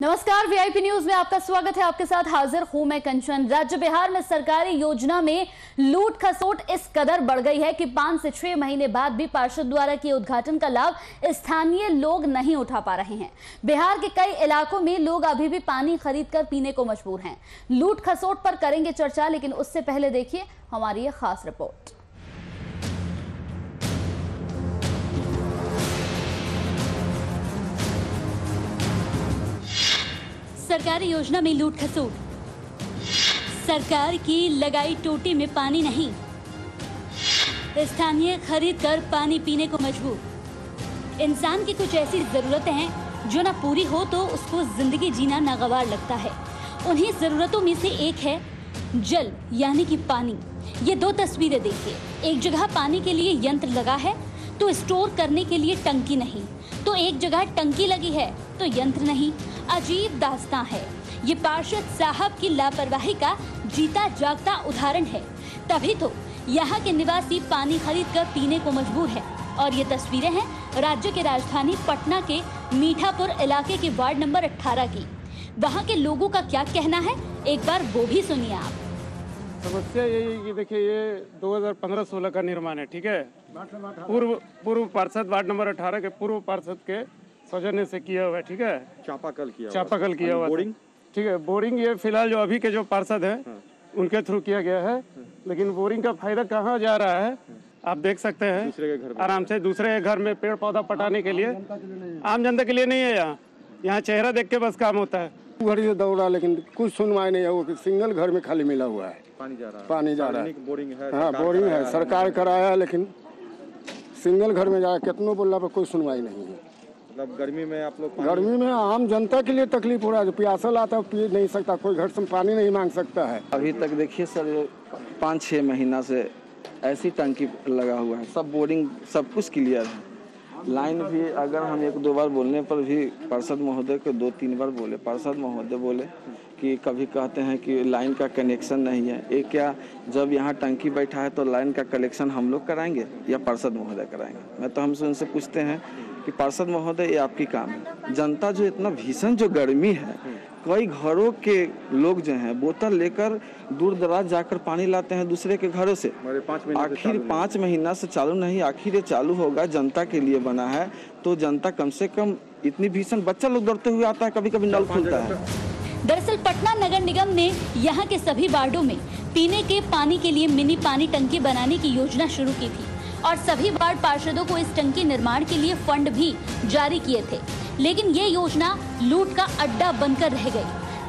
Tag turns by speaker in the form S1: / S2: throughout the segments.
S1: नमस्कार, VIP news में आपका स्वागत है। आपके साथ हाजिर हूं मैं कंचन। राज्य बिहार में सरकारी योजना में लूट खसोट इस कदर बढ़ गई है कि 5 से 6 महीने बाद भी पार्षद द्वारा किए उद्घाटन का लाभ स्थानीय लोग नहीं उठा पा रहे हैं। बिहार के कई इलाकों में लोग अभी भी पानी खरीद कर पीने को मजबूर हैं। लूट खसोट पर करेंगे चर्चा, लेकिन उससे पहले देखिए हमारी ये खास रिपोर्ट। सरकारी योजना में लूट खसोट, सरकार की लगाई टोटी में पानी नहीं, स्थानीय खरीद कर पानी पीने को मजबूर। इंसान की कुछ ऐसी जरूरतें हैं जो ना पूरी हो तो उसको जिंदगी जीना नागवार लगता है। उन्हीं जरूरतों में से एक है जल यानी कि पानी। ये दो तस्वीरें देखिए, एक जगह पानी के लिए यंत्र लगा है तो स्टोर करने के लिए टंकी नहीं, तो एक जगह टंकी लगी है तो यंत्र नहीं। अजीब दास्तां है। ये पार्षद साहब की लापरवाही का जीता जागता उदाहरण है। तभी तो यहाँ के निवासी पानी खरीद कर पीने को मजबूर है। और ये तस्वीरें हैं राज्य के राजधानी पटना के मीठापुर इलाके के वार्ड नंबर 18 की। वहाँ के लोगों का क्या कहना है, एक बार वो भी सुनिए आप।
S2: समस्या यही है कि देखिए, ये 2015-16 का निर्माण है, ठीक है। पूर्व पार्षद वार्ड नंबर 18 के पूर्व पार्षद के सौजन्य से किया हुआ है, ठीक है। चापाकल किया हुआ, बोरिंग, ठीक है। बोरिंग ये फिलहाल जो अभी के जो पार्षद हैं उनके थ्रू किया गया है, लेकिन बोरिंग का फायदा कहाँ जा रहा है आप देख सकते हैं। आराम से दूसरे के घर में पेड़ पौधा पटाने के लिए, आम जनता के लिए नहीं है। यहाँ चेहरा देख के बस काम होता है।
S3: घर से दौड़ा लेकिन कुछ सुनवाई नहीं है। वो सिंगल घर में खाली मिला हुआ है, पानी जा रहा है।
S2: बोरिंग है,
S3: हाँ बोरिंग है, सरकार कराया है, लेकिन सिंगल घर में जा रहा है। कितनों बोलने पर कोई सुनवाई नहीं है।
S2: मतलब गर्मी में आप लोग,
S3: गर्मी में आम जनता के लिए तकलीफ हो रहा है। जो प्यासल आता है पी नहीं सकता, कोई घर से पानी नहीं मांग सकता है।
S4: अभी तक देखिए सर, 5-6 महीना से ऐसी टंकी लगा हुआ है, सब बोरिंग सब कुछ क्लियर है। लाइन भी अगर हम 1-2 बार बोलने पर भी पार्षद महोदय को 2-3 बार बोले, पार्षद महोदय बोले कि कभी कहते हैं कि लाइन का कनेक्शन नहीं है। एक क्या, जब यहाँ टंकी बैठा है तो लाइन का कनेक्शन हम लोग कराएंगे या पार्षद महोदय कराएंगे? मैं तो हमसे उनसे पूछते हैं कि पार्षद महोदय ये आपकी काम है। जनता जो इतना भीषण जो गर्मी है, कई घरों के लोग जो हैं बोतल लेकर दूर दराज जाकर पानी लाते हैं दूसरे के घरों से। आखिर 5 महीना से चालू नहीं, आखिर ये चालू होगा, जनता के लिए बना है तो जनता कम से कम इतनी भीषण, बच्चा लोग दौड़ते हुए आता है, कभी कभी नल खुलता है।
S1: दरअसल पटना नगर निगम ने यहाँ के सभी वार्डों में पीने के पानी के लिए मिनी पानी टंकी बनाने की योजना शुरू की थी और सभी वार्ड पार्षदों को इस टंकी निर्माण के लिए फंड भी जारी किए थे, लेकिन ये योजना लूट का अड्डा बनकर रह गई।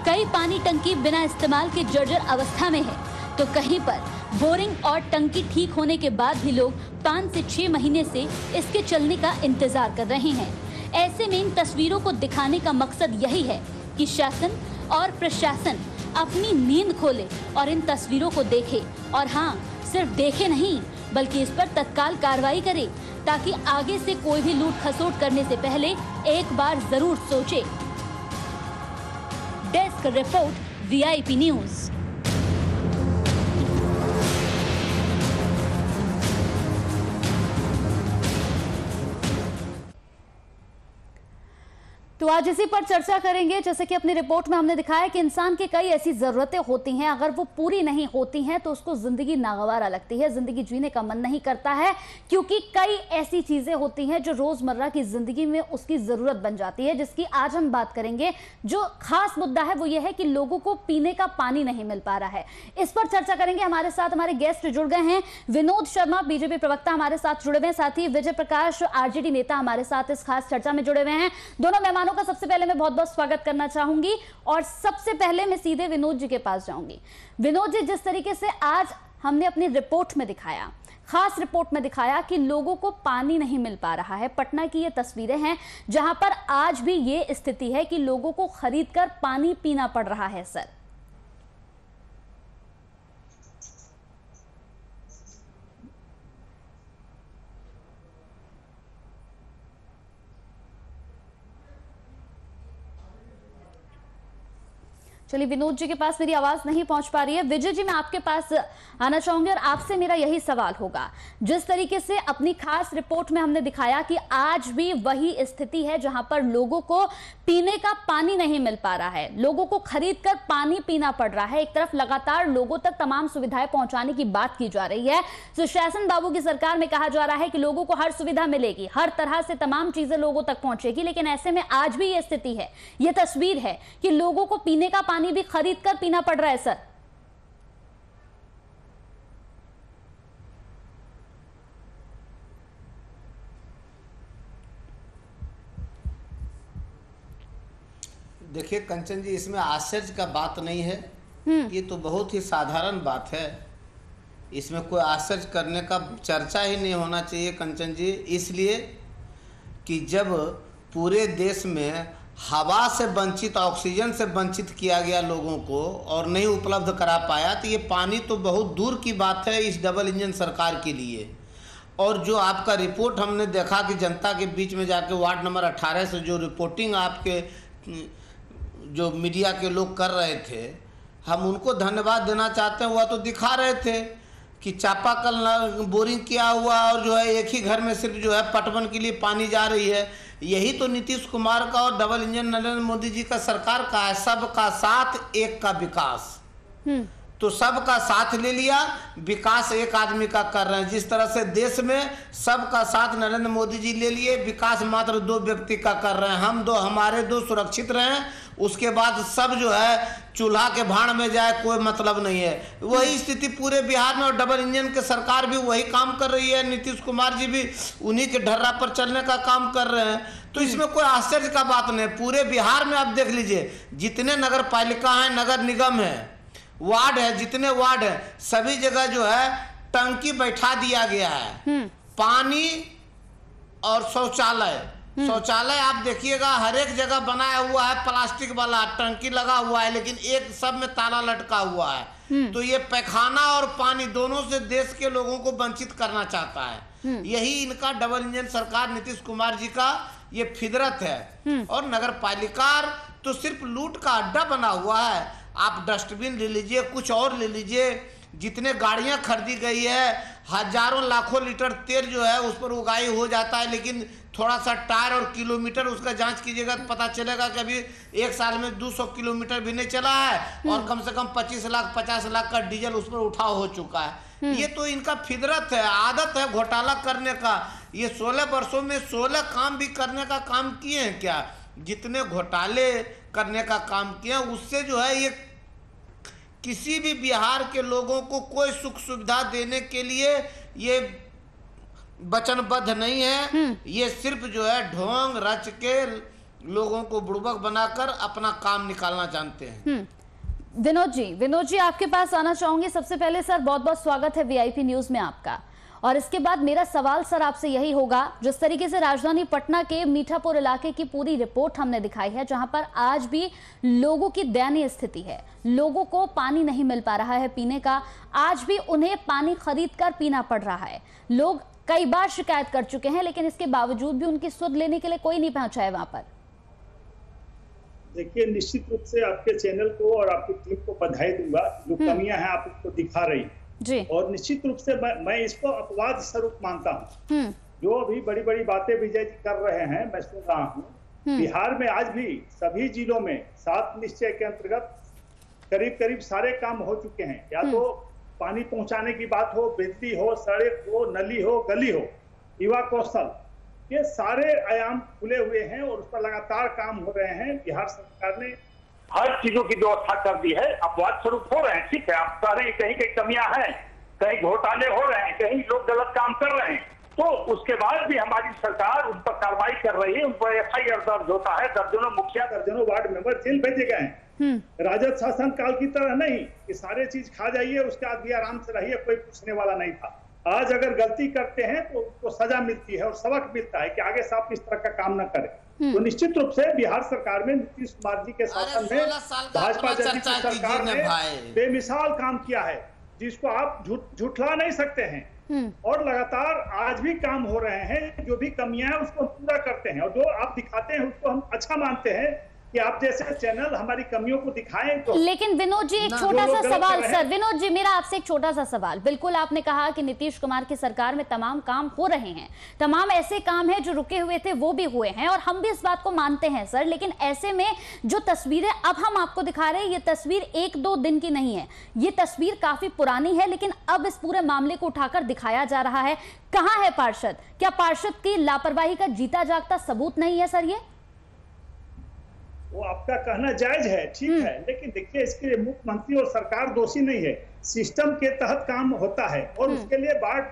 S1: कई पानी टंकी बिना इस्तेमाल के जर्जर अवस्था में है, तो कहीं पर बोरिंग और टंकी ठीक होने के बाद भी लोग 5 से 6 महीने से इसके चलने का इंतजार कर रहे हैं। ऐसे में इन तस्वीरों को दिखाने का मकसद यही है कि शासन और प्रशासन अपनी नींद खोले और इन तस्वीरों को देखे, और हाँ, सिर्फ देखे नहीं बल्कि इस पर तत्काल कार्रवाई करे, ताकि आगे से कोई भी लूट खसोट करने से पहले एक बार जरूर सोचे। Desk report, VIP news. तो आज इसी पर चर्चा करेंगे। जैसे कि अपनी रिपोर्ट में हमने दिखाया कि इंसान की कई ऐसी जरूरतें होती हैं, अगर वो पूरी नहीं होती हैं तो उसको जिंदगी नागवारा लगती है, जिंदगी जीने का मन नहीं करता है, क्योंकि कई ऐसी चीजें होती हैं जो रोजमर्रा की जिंदगी में उसकी जरूरत बन जाती है, जिसकी आज हम बात करेंगे। जो खास मुद्दा है वो ये है कि लोगों को पीने का पानी नहीं मिल पा रहा है। इस पर चर्चा करेंगे। हमारे साथ हमारे गेस्ट जुड़ गए हैं। विनोद शर्मा, बीजेपी प्रवक्ता, हमारे साथ जुड़े हुए हैं। साथ ही विजय प्रकाश, आरजेडी नेता, हमारे साथ इस खास चर्चा में जुड़े हुए हैं। दोनों मेहमानों का सबसे पहले मैं बहुत बहुत स्वागत करना चाहूंगी और सबसे पहले मैं सीधे विनोद जी के पास जाऊंगी। विनोद जी, जिस तरीके से आज हमने अपनी रिपोर्ट में दिखाया, खास रिपोर्ट में दिखाया कि लोगों को पानी नहीं मिल पा रहा है, पटना की ये तस्वीरें हैं जहां पर आज भी ये स्थिति है कि लोगों को खरीदकर पानी पीना पड़ रहा है। सर, चलिए, विनोद जी के पास मेरी आवाज नहीं पहुंच पा रही है। विजय जी, मैं आपके पास आना चाहूंगी और आपसे मेरा यही सवाल होगा। जिस तरीके से अपनी खास रिपोर्ट में हमने दिखाया कि आज भी वही स्थिति है जहां पर लोगों को पीने का पानी नहीं मिल पा रहा है, लोगों को खरीद कर पानी पीना पड़ रहा है। एक तरफ लगातार लोगों तक तमाम सुविधाएं पहुंचाने की बात की जा रही है। सुशासन बाबू की सरकार में कहा जा रहा है कि लोगों को हर सुविधा मिलेगी, हर तरह से तमाम चीजें लोगों तक पहुंचेगी, लेकिन ऐसे में आज भी ये स्थिति है, ये तस्वीर है कि लोगों को पीने का पानी भी खरीद कर पीना पड़ रहा है। सर,
S5: देखिए कंचन जी, इसमें आश्चर्य का बात नहीं है, ये तो बहुत ही साधारण बात है। इसमें कोई आश्चर्य करने का चर्चा ही नहीं होना चाहिए कंचन जी, इसलिए कि जब पूरे देश में हवा से वंचित, ऑक्सीजन से वंचित किया गया लोगों को और नहीं उपलब्ध करा पाया, तो ये पानी तो बहुत दूर की बात है इस डबल इंजन सरकार के लिए। और जो आपका रिपोर्ट हमने देखा कि जनता के बीच में जाके वार्ड नंबर 18 से जो रिपोर्टिंग आपके जो मीडिया के लोग कर रहे थे, हम उनको धन्यवाद देना चाहते हैं। वह तो दिखा रहे थे कि चापाकल बोरिंग किया हुआ और जो है एक ही घर में सिर्फ जो है पटवन के लिए पानी जा रही है। यही तो नीतीश कुमार का और डबल इंजन नरेंद्र मोदी जी का सरकार का है, सबका साथ एक का विकास। तो सबका साथ ले लिया, विकास एक आदमी का कर रहे हैं। जिस तरह से देश में सबका साथ नरेंद्र मोदी जी ले लिए, विकास मात्र 2 व्यक्ति का कर रहे हैं। हम 2, हमारे 2 सुरक्षित रहें, उसके बाद सब जो है चूल्हा के भाड़ में जाए, कोई मतलब नहीं है। वही स्थिति पूरे बिहार में और डबल इंजन के सरकार भी वही काम कर रही है। नीतीश कुमार जी भी उन्हीं के ढर्रा पर चलने का काम कर रहे हैं। तो इसमें कोई आश्चर्य का बात नहीं। पूरे बिहार में आप देख लीजिए, जितने नगर पालिका हैं, नगर निगम है, वार्ड है, जितने वार्ड है, सभी जगह जो है टंकी बैठा दिया गया है। पानी और शौचालय आप देखिएगा हर एक जगह बनाया हुआ है, प्लास्टिक वाला टंकी लगा हुआ है, लेकिन एक सब में ताला लटका हुआ है। तो ये पैखाना और पानी दोनों से देश के लोगों को वंचित करना चाहता है। यही इनका डबल इंजन सरकार नीतीश कुमार जी का ये फितरत है। और नगर पालिका तो सिर्फ लूट का अड्डा बना हुआ है। आप डस्टबिन ले लीजिए, कुछ और ले लीजिए, जितने गाड़ियां खरीदी गई है, हजारों लाखों लीटर तेल जो है उस पर उगाई हो जाता है, लेकिन थोड़ा सा टायर और किलोमीटर उसका जांच कीजिएगा तो पता चलेगा कि अभी एक साल में 200 किलोमीटर भी नहीं चला है और कम से कम 25 लाख 50 लाख का डीजल उस पर उठाव हो चुका है। ये तो इनका फितरत है, आदत है घोटाला करने का। ये 16 वर्षों में 16 काम भी करने का काम किए हैं क्या? जितने घोटाले करने का काम किया उससे जो है ये किसी भी बिहार के लोगों को कोई सुख सुविधा देने के लिए ये वचनबद्ध नहीं है। ये सिर्फ जो है ढोंग रच के लोगों को बुड़बक बनाकर अपना काम निकालना जानते हैं।
S1: विनोद जी आपके पास आना चाहूंगी। सबसे पहले सर बहुत बहुत स्वागत है वीआईपी न्यूज में आपका। और इसके बाद मेरा सवाल सर आपसे यही होगा, जिस तरीके से राजधानी पटना के मीठापुर इलाके की पूरी रिपोर्ट हमने दिखाई है, जहां पर आज भी लोगों की दयनीय स्थिति है, लोगों को पानी नहीं मिल पा रहा है पीने का, आज भी उन्हें पानी खरीद कर पीना पड़ रहा है। लोग कई बार शिकायत कर चुके हैं, लेकिन इसके बावजूद भी उनकी सुध लेने के लिए कोई नहीं पहुंचा है वहां पर।
S6: देखिए, निश्चित रूप से आपके चैनल को और आपकी टीम को बधाई दूंगा, जो कमियां हैं आप उसको दिखा रही
S1: जी।
S6: और निश्चित रूप से मैं इसको अपवाद स्वरूप मानता हूँ। जो अभी बड़ी बड़ी बातें विजय जी कर रहे हैं, मैं सुन रहा हूँ। बिहार में आज भी सभी जिलों में 7 निश्चय के अंतर्गत करीब करीब सारे काम हो चुके हैं। या तो पानी पहुंचाने की बात हो, बिजली हो, सड़क हो, नली हो, गली हो, युवा कौशल, ये सारे आयाम खुले हुए हैं और उस पर लगातार काम हो रहे हैं। बिहार सरकार ने हर चीजों की व्यवस्था कर दी है। अपवाद स्वरूप हो रहे हैं, ठीक है, आप कह रहे हैं कहीं कहीं कमियां हैं, कहीं घोटाले हो रहे हैं, कहीं लोग गलत काम कर रहे हैं, तो उसके बाद भी हमारी सरकार उन पर कार्रवाई कर रही है। उन पर FIR दर्ज होता है, दर्जनों मुखिया, दर्जनों वार्ड मेंबर जेल भेजे गए हैं। राजद शासन काल की तरह नहीं कि सारे चीज खा जाइए उसके बाद भी आराम से रहिए, कोई पूछने वाला नहीं था। आज अगर गलती करते हैं तो उसको सजा मिलती है और सबक मिलता है कि आगे से आप इस तरह का काम न करें। तो निश्चित रूप से बिहार सरकार में नीतीश कुमार जी के शासन में भाजपा जैसी सरकार ने बेमिसाल काम किया है, जिसको आप झुठला नहीं सकते हैं। और लगातार आज भी काम हो रहे हैं। जो भी कमियां हैं उसको हम पूरा करते हैं और जो आप दिखाते हैं उसको हम अच्छा मानते हैं, कि आप जैसे चैनल हमारी कमियों को दिखाएं। तो
S1: लेकिन विनोद जी, एक छोटा सा सवाल सर, विनोद जी मेरा आपसे एक छोटा सा सवाल। बिल्कुल आपने कहा कि नीतीश कुमार की सरकार में तमाम काम हो रहे हैं, तमाम ऐसे काम हैं जो रुके हुए थे वो भी हुए हैं, और हम भी इस बात को मानते हैं सर। लेकिन ऐसे में जो तस्वीरें अब हम आपको दिखा रहे हैं, ये तस्वीर 1-2 दिन की नहीं है, ये तस्वीर काफी पुरानी है, लेकिन अब इस पूरे मामले को उठाकर दिखाया जा रहा है। कहां है पार्षद? क्या पार्षद की लापरवाही का जीता जागता सबूत नहीं है सर ये?
S6: वो आपका कहना जायज है, ठीक है, लेकिन देखिए इसके लिए मुख्यमंत्री और सरकार दोषी नहीं है। सिस्टम के तहत काम होता है और उसके लिए वार्ड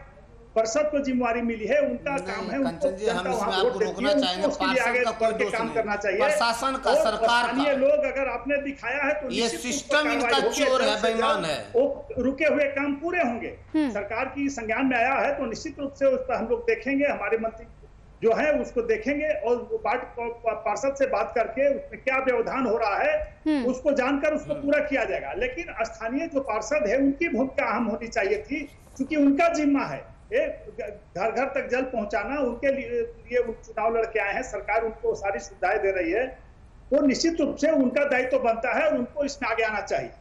S6: परिषद को जिम्मेवारी मिली है, उनका काम है।
S5: कंचन जी, हम इसमें आपको रोकना चाहेंगे, पार्षद का कोई दोष
S6: काम करना चाहिए,
S5: प्रशासन का, सरकार का।
S6: ये लोग अगर आपने दिखाया है तो
S5: ये सिस्टम इनका चोर है, बेईमान है,
S6: वो रुके हुए काम पूरे होंगे। सरकार की संज्ञान में आया है तो निश्चित रूप से उस पर हम लोग देखेंगे, हमारे मंत्री जो है उसको देखेंगे और पार्षद से बात करके उसमें क्या व्यवधान हो रहा है उसको जानकर उसको पूरा किया जाएगा। लेकिन स्थानीय जो पार्षद है उनकी भूमिका अहम होनी चाहिए थी, क्योंकि उनका जिम्मा है घर घर तक जल पहुंचाना। उनके लिए चुनाव लड़के आए हैं, सरकार उनको सारी सुविधाएं दे रही है, तो निश्चित रूप से उनका दायित्व बनता है और उनको इसमें आगे आना चाहिए।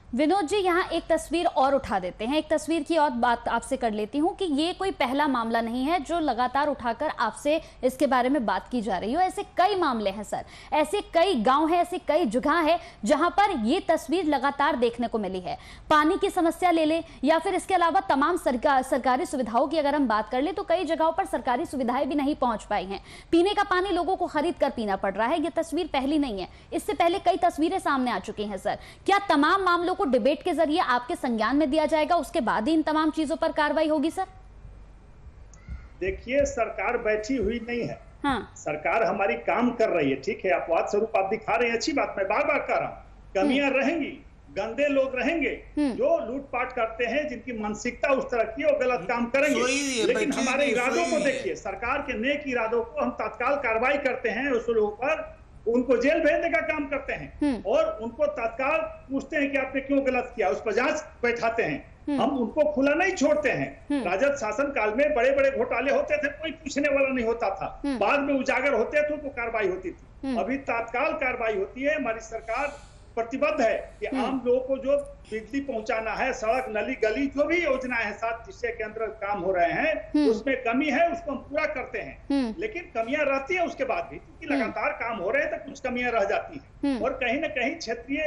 S1: विनोद जी, यहाँ एक तस्वीर और उठा देते हैं, एक तस्वीर की और बात आपसे कर लेती हूँ कि ये कोई पहला मामला नहीं है जो लगातार उठाकर आपसे इसके बारे में बात की जा रही हो। ऐसे कई मामले हैं सर, ऐसे कई गांव हैं, ऐसी कई जगह है जहां पर ये तस्वीर लगातार देखने को मिली है। पानी की समस्या ले लें या फिर इसके अलावा तमाम सरकारी सुविधाओं की अगर हम बात कर ले तो कई जगहों पर सरकारी सुविधाएं भी नहीं पहुंच पाई हैं। पीने का पानी लोगों को खरीद कर पीना पड़ रहा है। ये तस्वीर पहली नहीं है, इससे पहले कई तस्वीरें सामने आ चुकी हैं सर। क्या तमाम मामलों को डिबेट के जरिए आपके संज्ञान में दिया जाएगा, उसके बाद ही इन तमाम चीजों पर कार्रवाई होगी सर?
S6: देखिए, सरकार बैठी हुई नहीं है।
S1: हाँ।
S6: सरकार हमारी काम कर रही है, ठीक है, अपवाद स्वरूप आप दिखा रहे हैं, अच्छी बात, मैं बार बार कह रहा हूँ। कमियां रहेंगी, गंदे लोग रहेंगे जो लूटपाट करते हैं, जिनकी मानसिकता उस तरह की और गलत काम करेंगे। लेकिन हमारे इरादों को देखिए, सरकार के नेक इरादों को हम तत्काल कार्रवाई करते हैं, उस लोगों पर उनको जेल भेजने का काम करते हैं और उनको तत्काल पूछते हैं कि आपने क्यों गलत किया, उस पर जांच बैठाते हैं। हम उनको खुला नहीं छोड़ते हैं। राजद शासन काल में बड़े बड़े घोटाले होते थे, कोई पूछने वाला नहीं होता था, बाद में उजागर होते थे तो कार्रवाई होती थी। अभी तत्काल कार्रवाई होती है। हमारी सरकार प्रतिबद्ध है कि आम लोगों को जो बिजली पहुंचाना है, सड़क, नली, गली, जो भी योजनाएं हैं 7 निश्चय के अंदर काम हो रहे हैं, उसमें कमी है, उसको हम पूरा करते हैं। लेकिन कमियां रहती है उसके बाद भी, क्योंकि लगातार काम हो रहे हैं तो कुछ कमियां रह जाती हैं। और कहीं ना कहीं क्षेत्रीय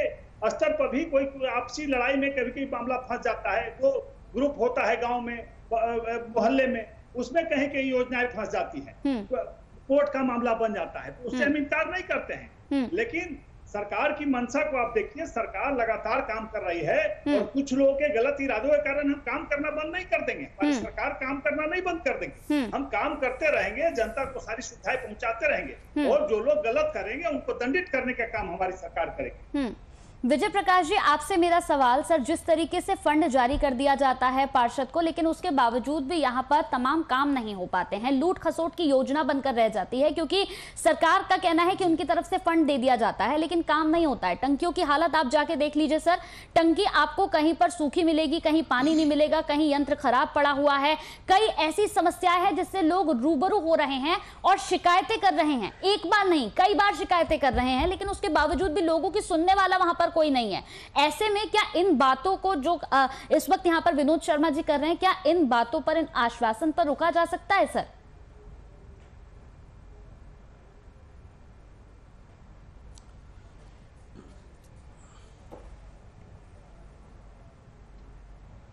S6: स्तर पर भी कोई आपसी लड़ाई में कभी कभी मामला फंस जाता है। जो ग्रुप होता है गाँव में, मोहल्ले में, उसमें कहीं कहीं योजनाएं फंस जाती है, कोर्ट का मामला बन जाता है, तो उससे हम इनकार नहीं करते हैं। लेकिन सरकार की मंशा को आप देखिए, सरकार लगातार काम कर रही है और कुछ लोगों के गलत इरादों के कारण हम काम करना बंद नहीं कर देंगे। हमारी सरकार काम करना नहीं बंद कर देंगे, हम काम करते रहेंगे, जनता को सारी सुविधाएं पहुंचाते रहेंगे और जो लोग गलत करेंगे उनको दंडित करने का काम हमारी सरकार करेगी।
S1: विजय प्रकाश जी, आपसे मेरा सवाल सर, जिस तरीके से फंड जारी कर दिया जाता है पार्षद को, लेकिन उसके बावजूद भी यहाँ पर तमाम काम नहीं हो पाते हैं, लूट खसोट की योजना बनकर रह जाती है, क्योंकि सरकार का कहना है कि उनकी तरफ से फंड दे दिया जाता है लेकिन काम नहीं होता है। टंकियों की हालत आप जाके देख लीजिए सर, टंकी आपको कहीं पर सूखी मिलेगी, कहीं पानी नहीं मिलेगा, कहीं यंत्र खराब पड़ा हुआ है। कई ऐसी समस्याएं हैं जिससे लोग रूबरू हो रहे हैं और शिकायतें कर रहे हैं, एक बार नहीं कई बार शिकायतें कर रहे हैं, लेकिन उसके बावजूद भी लोगों की सुनने वाला वहां पर कोई नहीं है। ऐसे में क्या इन बातों को जो इस वक्त यहां पर विनोद शर्मा जी कर रहे हैं, क्या इन बातों पर, इन आश्वासन पर रुका जा सकता है सर?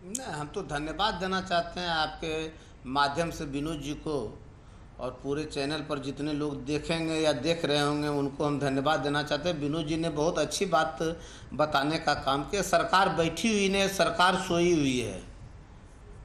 S5: नहीं, हम तो धन्यवाद देना चाहते हैं आपके माध्यम से विनोद जी को, और पूरे चैनल पर जितने लोग देखेंगे या देख रहे होंगे उनको हम धन्यवाद देना चाहते हैं। विनोद जी ने बहुत अच्छी बात बताने का काम किया। सरकार बैठी हुई नहीं, सरकार सोई हुई है।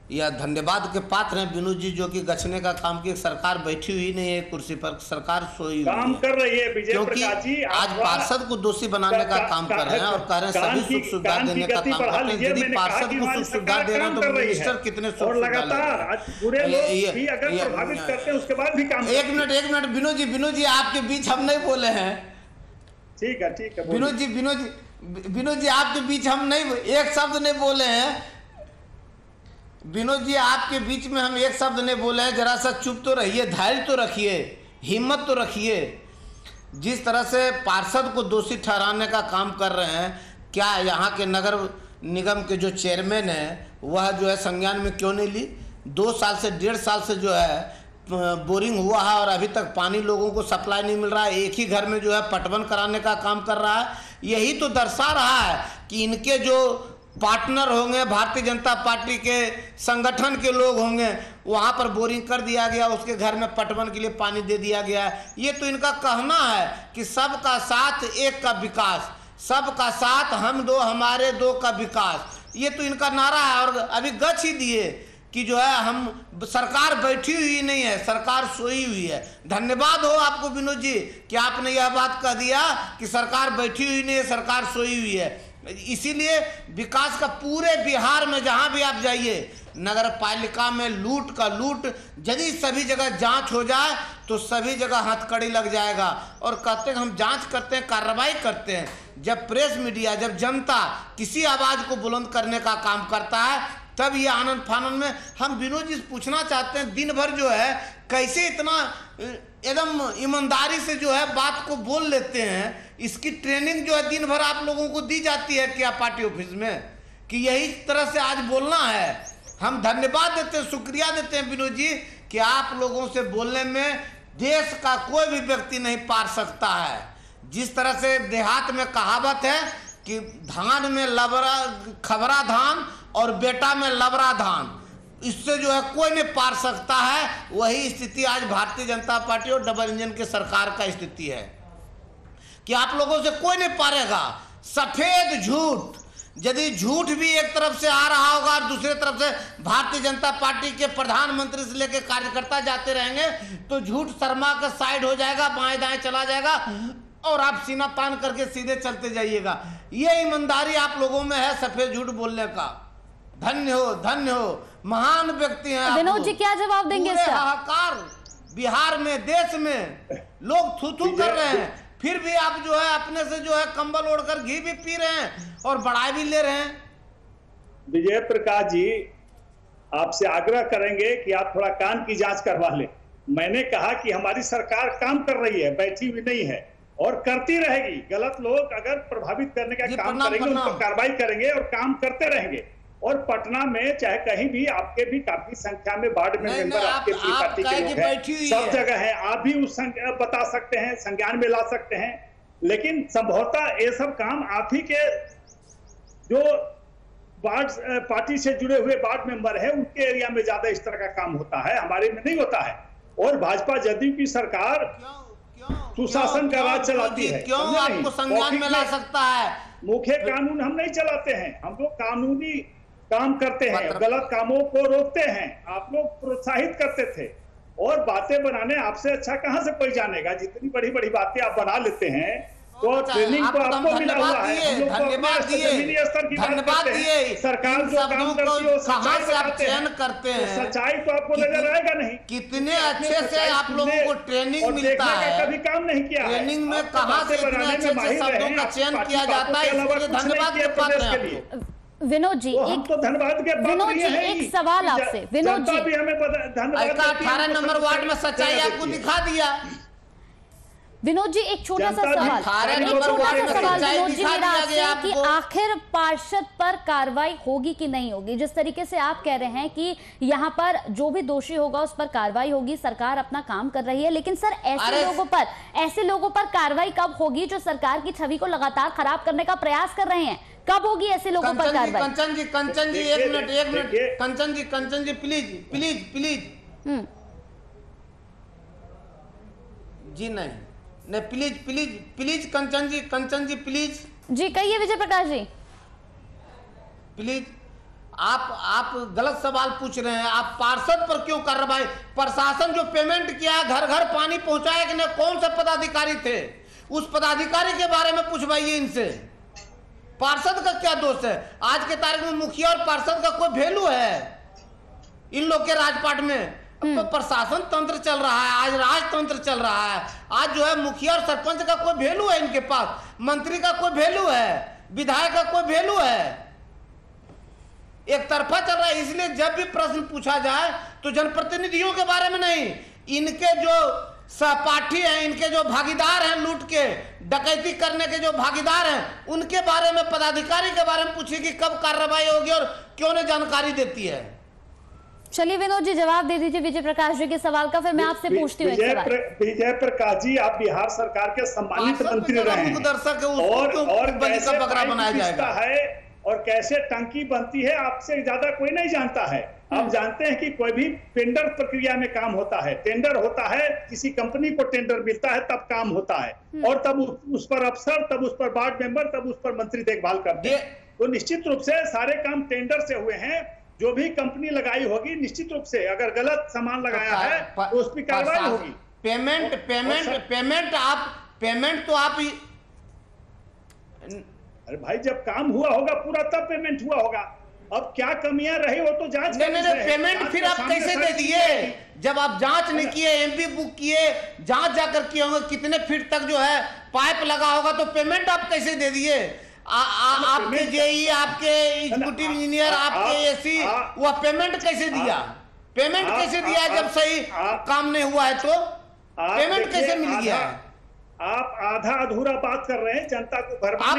S5: या धन्यवाद के पात्र हैं विनोद जी, जो कि गछने का काम किया। सरकार बैठी हुई नहीं है कुर्सी पर, सरकार सोई हुई
S6: काम कर रही है। विजय प्रकाश जी
S5: आज पार्षद को दोषी बनाने का काम कर रहे हैं और कह रहे हैं सभी सुख सुविधा देने का काम कर रहे हैं। यदि पार्षद को सुख सुविधा दे रहे हैं तो मिनिस्टर कितने सुख सुविधा
S6: लगातार बुरे लोग भी अगर प्रभावित करते हैं उसके बाद भी काम।
S5: एक मिनट विनोद जी आपके बीच हम नहीं बोले हैं।
S6: ठीक है
S5: विनोद जी आपके बीच हम नहीं, एक शब्द नहीं बोले हैं। विनोद जी आपके बीच में हम एक शब्द नहीं बोले हैं। जरा सा चुप तो रहिए, धैर्य तो रखिए, हिम्मत तो रखिए। जिस तरह से पार्षद को दोषी ठहराने का काम कर रहे हैं, क्या यहाँ के नगर निगम के जो चेयरमैन है वह जो है संज्ञान में क्यों नहीं ली? 2 साल से 1.5 साल से जो है बोरिंग हुआ है और अभी तक पानी लोगों को सप्लाई नहीं मिल रहा है। एक ही घर में जो है पटवन कराने का काम कर रहा है। यही तो दर्शा रहा है कि इनके जो पार्टनर होंगे, भारतीय जनता पार्टी के संगठन के लोग होंगे, वहाँ पर बोरिंग कर दिया गया, उसके घर में पटवन के लिए पानी दे दिया गया है। ये तो इनका कहना है कि सबका साथ एक का विकास, सबका साथ हम दो हमारे दो का विकास, ये तो इनका नारा है। और अभी गच ही दिए कि जो है हम सरकार बैठी हुई नहीं है, सरकार सोई हुई है। धन्यवाद हो आपको विनोद जी कि आपने यह बात कह दिया कि सरकार बैठी हुई नहीं है, सरकार सोई हुई है। इसीलिए विकास का पूरे बिहार में जहां भी आप जाइए, नगर पालिका में लूट का लूट, यदि सभी जगह जांच हो जाए तो सभी जगह हथकड़ी लग जाएगा। और कहते हैं हम जांच करते हैं, कार्रवाई करते हैं। जब प्रेस मीडिया, जब जनता किसी आवाज को बुलंद करने का काम करता है, तब ये आनंद फानन में हम विनोद जी पूछना चाहते हैं, दिन भर जो है कैसे इतना एकदम ईमानदारी से जो है बात को बोल लेते हैं? इसकी ट्रेनिंग जो है दिन भर आप लोगों को दी जाती है क्या पार्टी ऑफिस में, कि यही तरह से आज बोलना है? हम धन्यवाद देते हैं, शुक्रिया देते हैं विनोद जी कि आप लोगों से बोलने में देश का कोई भी व्यक्ति नहीं पार सकता है। जिस तरह से देहात में कहावत है कि धान में लबरा खबरा धान और बेटा में लबरा धान, इससे जो है कोई नहीं पार सकता है। वही स्थिति आज भारतीय जनता पार्टी और डबल इंजन के सरकार का स्थिति है कि आप लोगों से कोई नहीं पारेगा। सफेद झूठ, यदि झूठ भी एक तरफ से आ रहा होगा और दूसरी तरफ से भारतीय जनता पार्टी के प्रधानमंत्री से लेकर कार्यकर्ता जाते रहेंगे तो झूठ शर्मा का साइड हो जाएगा, बाएं दाएं चला जाएगा और आप सीना तान करके सीधे चलते जाइएगा। ये ईमानदारी आप लोगों में है सफेद झूठ बोलने का। धन्य हो, महान व्यक्ति हैं आप।
S1: विनोद जी क्या जवाब देंगे इसका?
S5: हाहाकार बिहार में, देश में लोग थू कर रहे हैं, फिर भी आप जो है अपने से जो है कंबल ओढ़कर घी भी पी रहे हैं और बढ़ाई भी ले रहे हैं।
S6: विजय प्रकाश जी, आपसे आग्रह करेंगे कि आप थोड़ा कान की जांच करवा लें। मैंने कहा कि हमारी सरकार काम कर रही है, बैठी हुई नहीं है और करती रहेगी। गलत लोग अगर प्रभावित करने का काम करेंगे उन पर कार्रवाई करेंगे और काम करते रहेंगे। और पटना में चाहे कहीं भी आपके भी काफी संख्या में वार्ड में मेंबर आपके पार्टी के लोग हैं, सब जगह है, आप भी उस बता सकते हैं, संज्ञान में ला सकते हैं। लेकिन संभवतः ये सब काम आप ही के जो वार्ड पार्टी से जुड़े हुए वार्ड मेंबर है उनके एरिया में ज्यादा इस तरह का काम होता है, हमारे में नहीं होता है। और भाजपा जदयू की सरकार सुशासन का राज चलाती है।
S5: क्यों आपको संज्ञान में ला सकता है?
S6: मुख्य कानून हम नहीं चलाते हैं, हम लोग कानूनी काम करते हैं, गलत कामों को रोकते हैं। आप लोग प्रोत्साहित करते थे और बातें बनाने आपसे अच्छा कहां से कोई जानेगा? जितनी बड़ी बड़ी बातें आप बना लेते हैं तो ट्रेनिंग तो आपको मिला हुआ है।
S5: धन्यवाद दिए।
S6: सरकार जो काम करती है वो सच्चाई
S5: करते हैं,
S6: सच्चाई तो आपको नजर आएगा नहीं।
S5: कितने अच्छे से आप लोगों को ट्रेनिंग मिलता है,
S6: कभी काम नहीं किया।
S5: ट्रेनिंग में कहां से इतने अच्छे शब्दों का चयन किया जाता है, इसके लिए धन्यवाद के पात्र हैं।
S1: विनोद जी,
S6: एक तो धन्यवाद के
S1: विनोद जी एक सवाल आपसे। विनोद जी,
S6: भी हमें धन्यवाद।
S5: 18 नंबर वार्ड में सच्चाई आपको दिखा दिया।
S1: विनोद जी एक छोटा सा सवाल विनोद जी मेरा आपसे कि आखिर पार्षद पर कार्रवाई होगी कि नहीं होगी? जिस तरीके से आप कह रहे हैं कि यहाँ पर जो भी दोषी होगा उस पर कार्रवाई होगी, सरकार अपना काम कर रही है, लेकिन सर ऐसे लोगों पर कार्रवाई कब होगी जो सरकार की छवि को लगातार खराब करने का प्रयास कर रहे हैं? कब होगी ऐसे लोगों पर कार्रवाई?
S5: कंचन जी एक मिनट कंचन जी प्लीज जी नहीं प्लीज कंचन जी प्लीज
S1: जी कहिए विजय प्रकाश जी
S5: प्लीज। आप गलत सवाल पूछ रहे हैं। आप पार्षद पर क्यों कार्रवाई? प्रशासन जो पेमेंट किया, घर घर पानी पहुंचाया कि नहीं, कौन से पदाधिकारी थे? उस पदाधिकारी के बारे में पूछवाइए इनसे। पार्षद का क्या दोष है? आज के तारीख में मुखिया और पार्षद का कोई वैल्यू है इन लोग के राजपाट में? तो प्रशासन तंत्र चल रहा है, आज राजतंत्र चल रहा है। आज जो है मुखिया और सरपंच का कोई वैल्यू है इनके पास? मंत्री का कोई वैल्यू है? विधायक का कोई वैल्यू है? एक तरफा चल रहा है। इसलिए जब भी प्रश्न पूछा जाए तो जनप्रतिनिधियों के बारे में नहीं, इनके जो सहपाठी हैं, इनके जो भागीदार हैं, लूट के डकैती करने के जो भागीदार हैं, उनके बारे में, पदाधिकारी के बारे में पूछिए कि कब कार्रवाई होगी और क्यों नहीं जानकारी देती है।
S1: चलिए विनोद जी जवाब दे दीजिए विजय प्रकाश जी के सवाल का, फिर मैं आपसे पूछती हूँ।
S6: विजय प्रकाश जी, आप बिहार सरकार के सम्मानित मंत्री रहे हैं और कैसे
S5: बकरा बनाया जाएगा
S6: है और कैसे टंकी बनती है आपसे ज्यादा कोई नहीं जानता है। आप जानते हैं कि कोई भी टेंडर प्रक्रिया में काम होता है, टेंडर होता है, किसी कंपनी को टेंडर मिलता है तब काम होता है और तब उस पर अफसर, तब उस पर वार्ड मेंबर, तब उस पर मंत्री देखभाल करते हैं। तो निश्चित रूप से सारे काम टेंडर से हुए हैं। जो भी कंपनी लगाई होगी निश्चित रूप से अगर गलत सामान लगाया है तो उस पर कार्रवाई होगी।
S5: पेमेंट तो आप
S6: अरे भाई जब काम हुआ होगा पूरा तब पेमेंट हुआ होगा। अब क्या कमियां रही वो तो जांच
S5: पेमेंट फिर आप कैसे दे दिए जब आप जांच नहीं किए, एमपी बुक किए, जांच जाकर किए होंगे, कितने फीट तक जो है पाइप लगा होगा, तो पेमेंट आप कैसे दे दिए? आपके जेई, आपके एग्जीक्यूटिव इंजीनियर, आपके एसी, वह पेमेंट कैसे दिया? पेमेंट कैसे दिया जब सही काम नहीं हुआ है तो पेमेंट कैसे मिल गया?
S6: आप आधा अधूरा बात कर रहे हैं, जनता को
S5: आप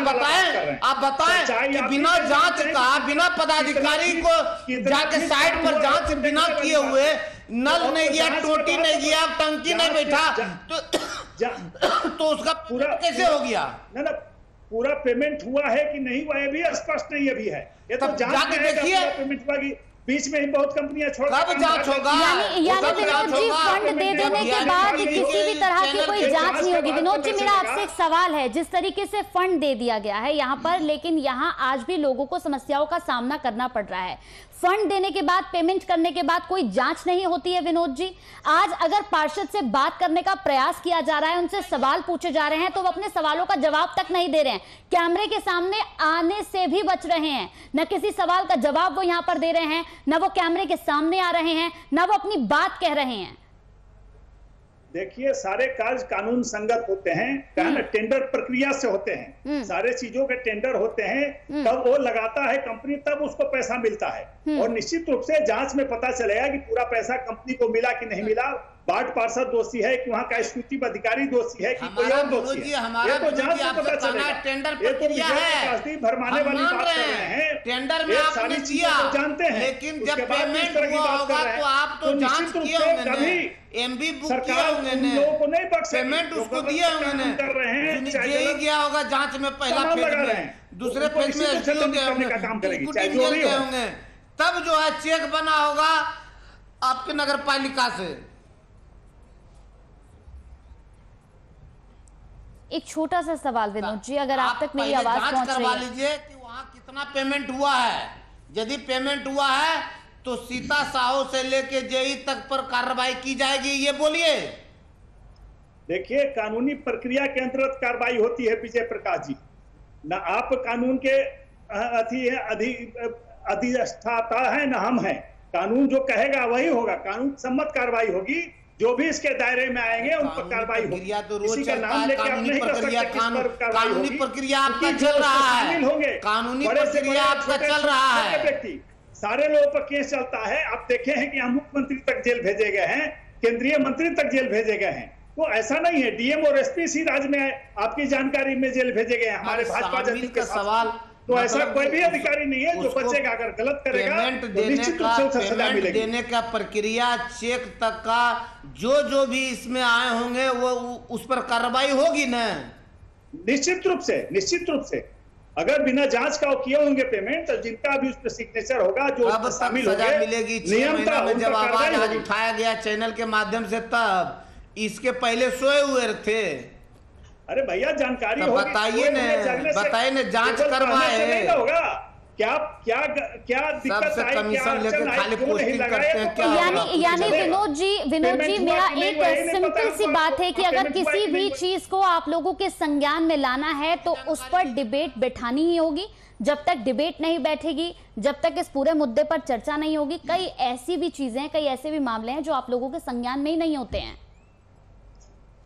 S5: बताएं कि बिना जांच का, बिना पदाधिकारी को जाके साइड पर जांच बिना किए हुए, नल नहीं गया, टोटी नहीं गया, टंकी नहीं बैठा, तो उसका पूरा कैसे हो गया?
S6: ना पूरा पेमेंट हुआ है कि नहीं हुआ है भी स्पष्ट नहीं अभी है। ये तो
S5: जाके देखिए,
S6: पेमेंट हुआ कि बीच में ही बहुत कंपनियां छोड़,
S5: कब जांच होगा?
S1: यानी विनोद जी फंड दे देने के बाद किसी भी तरह की कोई जांच नहीं होगी। विनोद जी मेरा आपसे एक सवाल है, जिस तरीके से फंड दे दिया गया है यहाँ पर, लेकिन यहाँ आज भी लोगों को समस्याओं का सामना करना पड़ रहा है। फंड देने के बाद, पेमेंट करने के बाद कोई जांच नहीं होती है। विनोद जी आज अगर पार्षद से बात करने का प्रयास किया जा रहा है, उनसे सवाल पूछे जा रहे हैं, तो वो अपने सवालों का जवाब तक नहीं दे रहे हैं, कैमरे के सामने आने से भी बच रहे हैं। न किसी सवाल का जवाब वो यहाँ पर दे रहे हैं, न वो कैमरे के सामने आ रहे हैं, न वो अपनी बात कह रहे हैं।
S6: देखिए सारे कार्य कानून संगत होते हैं, टेंडर प्रक्रिया से होते हैं, सारे चीजों के टेंडर होते हैं, तब वो लगाता है कंपनी, तब उसको पैसा मिलता है और निश्चित रूप से जांच में पता चलेगा कि पूरा पैसा कंपनी को मिला कि नहीं मिला, वार्ड पार्षद दोषी है कि वहाँ का एग्जीक्यूटिव अधिकारी दोषी है कि कोई और दोषी है, ये तो जांच में पता चलेगा।
S5: टेंडर
S6: ये तो भरमाने वाली बात कर रहे हैं,
S5: टेंडर में आपने दिया,
S6: जानते हैं,
S5: लेकिन जब पेमेंट हुआ होगा तो आप तो जांच किए होंगे, एमबी बुक किए होंगे, पेमेंट उसको दिए होंगे, जेई गया होगा जांच में, पहला फेज में, दूसरे फेज में एसडीओ गए होंगे, तब जो है चेक बना होगा आपके नगर पालिका से।
S1: एक छोटा सा सवाल विनोद जी, अगर आप तक मेरी आवाज पहुंच रही है,
S5: करवा लीजिए कि वहां कितना पेमेंट हुआ है। यदि पेमेंट हुआ है तो सीता साहू से लेके जेई तक पर कार्रवाई की जाएगी, ये बोलिए।
S6: देखिए कानूनी प्रक्रिया के अंतर्गत कार्रवाई होती है विजय प्रकाश जी, ना आप कानून के अधिष्ठाता है ना हम हैं। कानून जो कहेगा वही होगा, कानून सम्मत कार्रवाई होगी, जो भी इसके दायरे में आएंगे उन पर कार्रवाई होगी।
S5: तो रोज
S6: किसी का नाम लेके आप नहीं कर सकते किस पर कार्रवाई होगी।
S5: कानूनी प्रक्रिया आपका चल रहा है, कानूनी प्रक्रिया आपका चल रहा है।
S6: व्यक्ति सारे लोगों पर केस चलता है। आप देखे हैं कि यहाँ मुख्यमंत्री तक जेल भेजे गए हैं, केंद्रीय मंत्री तक जेल भेजे गए हैं। तो ऐसा नहीं है डीएम और एसपी इसी राज्य में आपकी जानकारी में जेल भेजे गए हैं हमारे भाजपा जनता के सवाल। तो ऐसा कोई भी अधिकारी नहीं है जो बचेगा, अगर गलत करेगा तो निश्चित रूप से उसे सजा मिलेगी।
S5: देने का प्रक्रिया, चेक तक का जो भी इसमें आए होंगे वो उस पर कार्रवाई होगी ना,
S6: निश्चित रूप से। अगर बिना जांच का किए होंगे पेमेंट, तो जिनका भी उस पर सिग्नेचर होगा, जो शामिल होंगे,
S5: मिलेगी 6 महीना में। जब आवाज आज उठाया गया चैनल के माध्यम से, तब इसके पहले सोए हुए थे।
S6: अरे भैया जानकारी
S5: होगी, बताइए न जांच करवाए
S6: होगा क्या दिक्कत आई,
S5: कमीशन लेकर खाली पोस्टिंग करते हैं क्या?
S1: यानी विनोद जी मेरा एक सिंपल सी बात है कि अगर किसी भी चीज को आप लोगों के संज्ञान में लाना है तो उस पर डिबेट बैठानी ही होगी। जब तक डिबेट नहीं बैठेगी, जब तक इस पूरे मुद्दे पर चर्चा नहीं होगी, कई ऐसी भी चीजें, कई ऐसे भी मामले हैं जो आप लोगों के संज्ञान में ही नहीं होते हैं।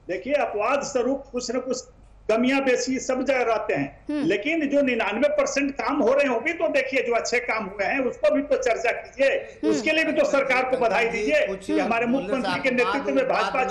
S6: देखिए अपवाद स्वरूप कुछ न कुछ कमियां बेसी सब जगह रहते हैं, लेकिन जो 99% काम हो रहे होंगे तो देखिए जो अच्छे काम हुए हैं उसको भी तो चर्चा कीजिए, उसके लिए भी तो सरकार को बधाई दीजिए कि हमारे मुख्यमंत्री के नेतृत्व में भाजपा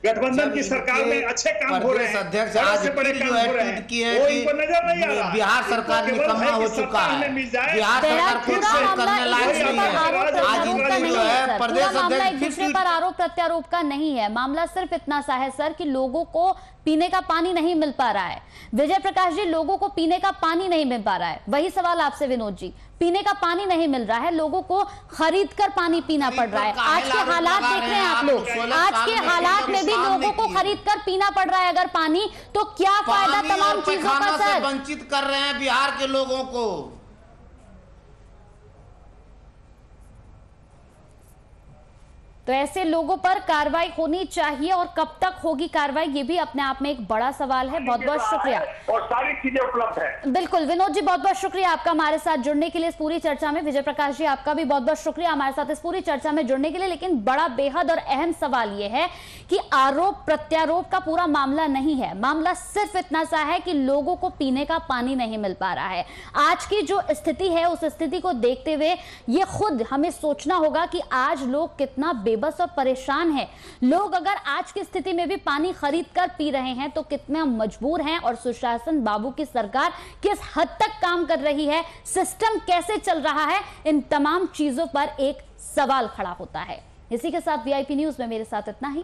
S6: गठबंधन की सरकार में अच्छे काम हो रहे हैं,
S5: अध्यक्ष
S6: बड़े
S5: आज
S6: से बड़े
S5: जो
S6: काम
S5: है
S6: हो रहे
S5: ट्वीट
S6: हैं,
S5: किए हैं
S6: वो
S5: कि
S6: इनको नजर नहीं आ रहा।
S5: बिहार सरकार
S6: इनको केवल
S5: निकम्मा
S6: है
S5: हो
S6: कि
S5: चुका
S6: सत्ता
S5: है,
S6: हमें मिल जाए।
S5: बिहार सरकार कुछ
S1: पूरा मामला
S5: करने लायक
S1: एक दूसरे
S5: नहीं
S1: पर आरोप
S5: है। आज
S1: प्रत्यारोप का
S5: इनकी
S1: नहीं
S5: जो
S1: है
S5: है
S1: सर,
S5: प्रदेश
S1: पूरा मामला एक
S5: अध्यक्ष
S1: दूसरे पर आरोप प्रत्यारोप का नहीं है। मामला सिर्फ इतना सा है सर कि लोगों को पीने का पानी नहीं मिल पा रहा है। विजय प्रकाश जी, लोगों को पीने का पानी नहीं मिल पा रहा है, वही सवाल आपसे विनोद जी। पीने का पानी नहीं मिल रहा है, लोगों को खरीद कर पानी पीना पड़ रहा है। आज के हालात देख रहे हैं आप लोग, आज के हालात में भी लोगों को खरीद कर पीना पड़ रहा है अगर पानी, तो क्या फायदा तमाम चीजों का सर?
S5: वंचित कर रहे हैं बिहार के लोगों को।
S1: तो ऐसे लोगों पर कार्रवाई होनी चाहिए, और कब तक होगी कार्रवाई ये भी अपने आप में एक बड़ा सवाल है। बहुत बहुत शुक्रिया,
S6: और सारी चीजें उपलब्ध है।
S1: बिल्कुल विनोद जी, बहुत बहुत शुक्रिया आपका हमारे साथ जुड़ने के लिए इस पूरी चर्चा में। विजय प्रकाश जी, आपका भी बहुत बहुत शुक्रिया हमारे साथ इस पूरी चर्चा में जुड़ने के लिए। लेकिन बड़ा बेहद और अहम सवाल यह है कि आरोप प्रत्यारोप का पूरा मामला नहीं है, मामला सिर्फ इतना सा है कि लोगों को पीने का पानी नहीं मिल पा रहा है। आज की जो स्थिति है उस स्थिति को देखते हुए ये खुद हमें सोचना होगा कि आज लोग कितना बेबस और परेशान हैं। लोग अगर आज की स्थिति में भी पानी खरीद कर पी रहे हैं तो कितना मजबूर हैं, और सुशासन बाबू की सरकार किस हद तक काम कर रही है, सिस्टम कैसे चल रहा है, इन तमाम चीजों पर एक सवाल खड़ा होता है। इसी के साथ वीआईपी न्यूज में मेरे साथ इतना ही।